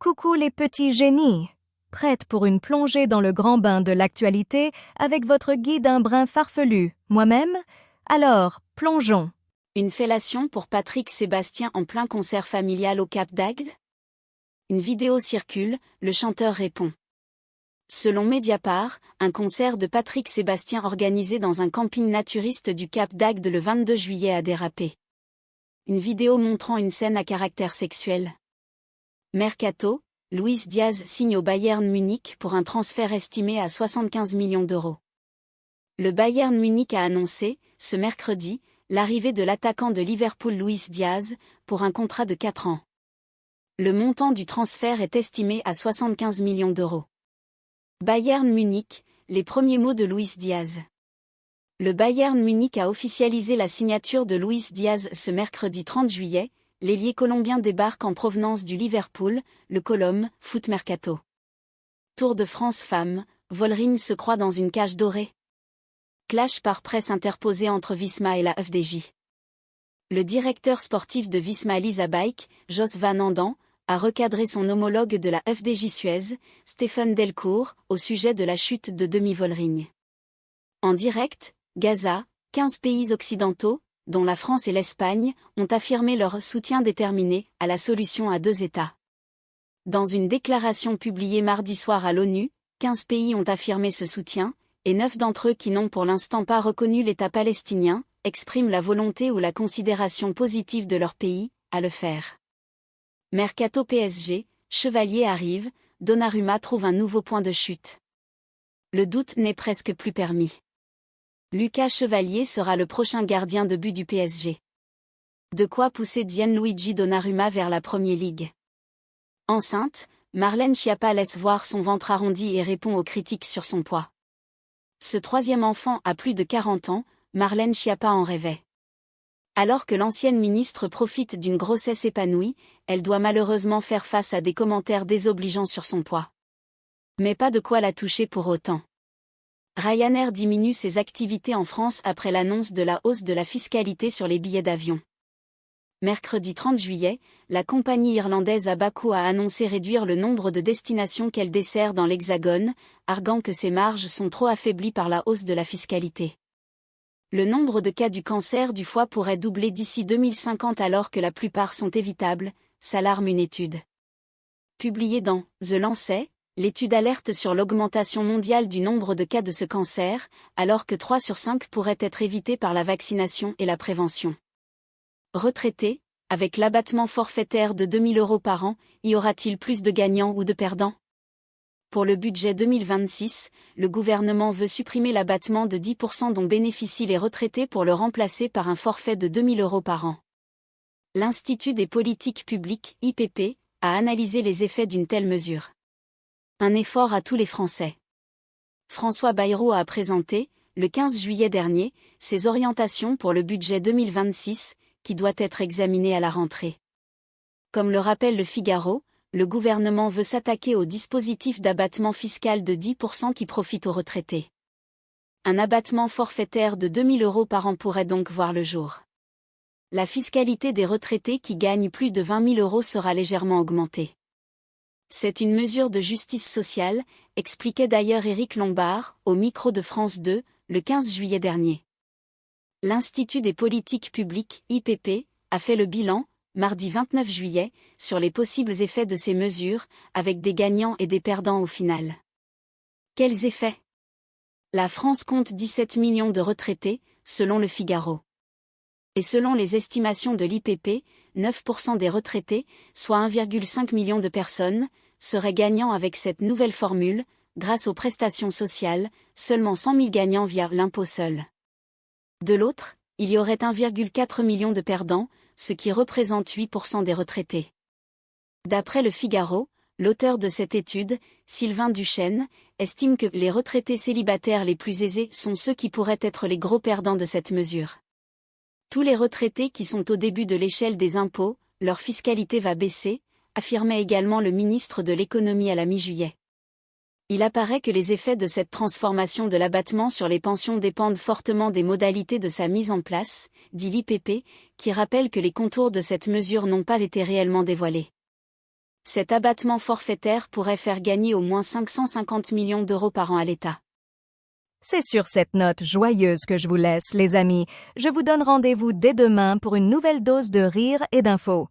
Coucou les petits génies! Prête pour une plongée dans le grand bain de l'actualité avec votre guide un brin farfelu, moi-même? Alors, plongeons! Une fellation pour Patrick Sébastien en plein concert familial au Cap d'Agde? Une vidéo circule, le chanteur répond. Selon Mediapart, un concert de Patrick Sébastien organisé dans un camping naturiste du Cap d'Agde le 22 juillet a dérapé. Une vidéo montrant une scène à caractère sexuel. Mercato, Luis Diaz signe au Bayern Munich pour un transfert estimé à 75 millions d'euros. Le Bayern Munich a annoncé, ce mercredi, l'arrivée de l'attaquant de Liverpool Luis Diaz, pour un contrat de 4 ans. Le montant du transfert est estimé à 75 millions d'euros. Bayern Munich, les premiers mots de Luis Diaz. Le Bayern Munich a officialisé la signature de Luis Diaz ce mercredi 30 juillet, l'ailier colombien débarque en provenance du Liverpool, le Colom Foot Mercato. Tour de France femmes, Vollering se croit dans une cage dorée. Clash par presse interposé entre Visma et la FDJ. Le directeur sportif de Visma Lease Bike, Jos Van Andan, a recadré son homologue de la FDJ Suez, Stephen Delcourt, au sujet de la chute de Demi Vollering. En direct, Gaza, 15 pays occidentaux, dont la France et l'Espagne, ont affirmé leur soutien déterminé à la solution à 2 États. Dans une déclaration publiée mardi soir à l'ONU, 15 pays ont affirmé ce soutien, et 9 d'entre eux qui n'ont pour l'instant pas reconnu l'État palestinien, expriment la volonté ou la considération positive de leur pays à le faire. Mercato PSG, Chevalier arrive, Donnarumma trouve un nouveau point de chute. Le doute n'est presque plus permis. Lucas Chevalier sera le prochain gardien de but du PSG. De quoi pousser Gianluigi Donnarumma vers la Premier League. Enceinte, Marlène Schiappa laisse voir son ventre arrondi et répond aux critiques sur son poids. Ce troisième enfant a plus de 40 ans, Marlène Schiappa en rêvait. Alors que l'ancienne ministre profite d'une grossesse épanouie, elle doit malheureusement faire face à des commentaires désobligeants sur son poids. Mais pas de quoi la toucher pour autant. Ryanair diminue ses activités en France après l'annonce de la hausse de la fiscalité sur les billets d'avion. Mercredi 30 juillet, la compagnie irlandaise Abaco a annoncé réduire le nombre de destinations qu'elle dessert dans l'Hexagone, arguant que ses marges sont trop affaiblies par la hausse de la fiscalité. Le nombre de cas du cancer du foie pourrait doubler d'ici 2050 alors que la plupart sont évitables, s'alarme une étude. Publiée dans The Lancet, l'étude alerte sur l'augmentation mondiale du nombre de cas de ce cancer, alors que 3 sur 5 pourraient être évités par la vaccination et la prévention. Retraités, avec l'abattement forfaitaire de 2 000 € par an, y aura-t-il plus de gagnants ou de perdants? Pour le budget 2026, le gouvernement veut supprimer l'abattement de 10% dont bénéficient les retraités pour le remplacer par un forfait de 2 000 € par an. L'Institut des politiques publiques, IPP, a analysé les effets d'une telle mesure. Un effort à tous les Français. François Bayrou a présenté, le 15 juillet dernier, ses orientations pour le budget 2026, qui doit être examiné à la rentrée. Comme le rappelle Le Figaro, le gouvernement veut s'attaquer au dispositif d'abattement fiscal de 10% qui profite aux retraités. Un abattement forfaitaire de 2 000 € par an pourrait donc voir le jour. La fiscalité des retraités qui gagnent plus de 20 000 € sera légèrement augmentée. C'est une mesure de justice sociale, expliquait d'ailleurs Éric Lombard, au micro de France 2, le 15 juillet dernier. L'Institut des politiques publiques, IPP, a fait le bilan, mardi 29 juillet, sur les possibles effets de ces mesures, avec des gagnants et des perdants au final. Quels effets? La France compte 17 millions de retraités, selon Le Figaro. Et selon les estimations de l'IPP, 9% des retraités, soit 1,5 million de personnes, seraient gagnants avec cette nouvelle formule, grâce aux prestations sociales, seulement 100 000 gagnants via l'impôt seul. De l'autre, il y aurait 1,4 million de perdants, ce qui représente 8% des retraités. D'après Le Figaro, l'auteur de cette étude, Sylvain Duchesne, estime que les retraités célibataires les plus aisés sont ceux qui pourraient être les gros perdants de cette mesure. Tous les retraités qui sont au début de l'échelle des impôts, leur fiscalité va baisser, affirmait également le ministre de l'économie à la mi-juillet. Il apparaît que les effets de cette transformation de l'abattement sur les pensions dépendent fortement des modalités de sa mise en place, dit l'IPP, qui rappelle que les contours de cette mesure n'ont pas été réellement dévoilés. Cet abattement forfaitaire pourrait faire gagner au moins 550 millions d'euros par an à l'État. C'est sur cette note joyeuse que je vous laisse, les amis. Je vous donne rendez-vous dès demain pour une nouvelle dose de rire et d'infos.